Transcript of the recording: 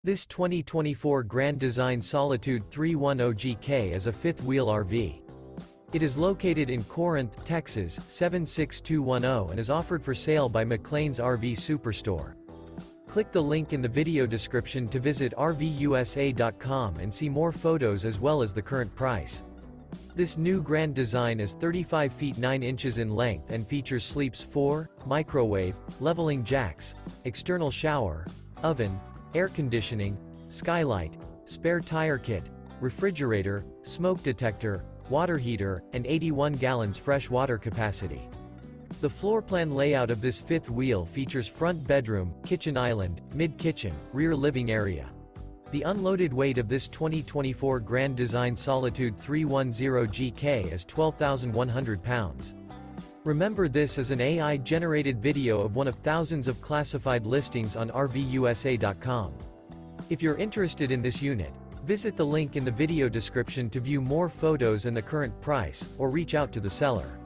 This 2024 Grand Design Solitude 310GK is a fifth-wheel RV. It is located in Corinth, Texas, 76210 and is offered for sale by McClain's RV Superstore. Click the link in the video description to visit RVUSA.com and see more photos as well as the current price. This new Grand Design is 35 feet 9 inches in length and features sleeps 4, microwave, leveling jacks, external shower, oven, air conditioning, skylight, spare tire kit, refrigerator, smoke detector, water heater, and 81 gallons fresh water capacity. The floor plan layout of this fifth wheel features front bedroom, kitchen island, mid-kitchen, rear living area. The unloaded weight of this 2024 Grand Design Solitude 310GK is 12,100 pounds. Remember, this is an AI-generated video of one of thousands of classified listings on RVUSA.com. If you're interested in this unit, visit the link in the video description to view more photos and the current price, or reach out to the seller.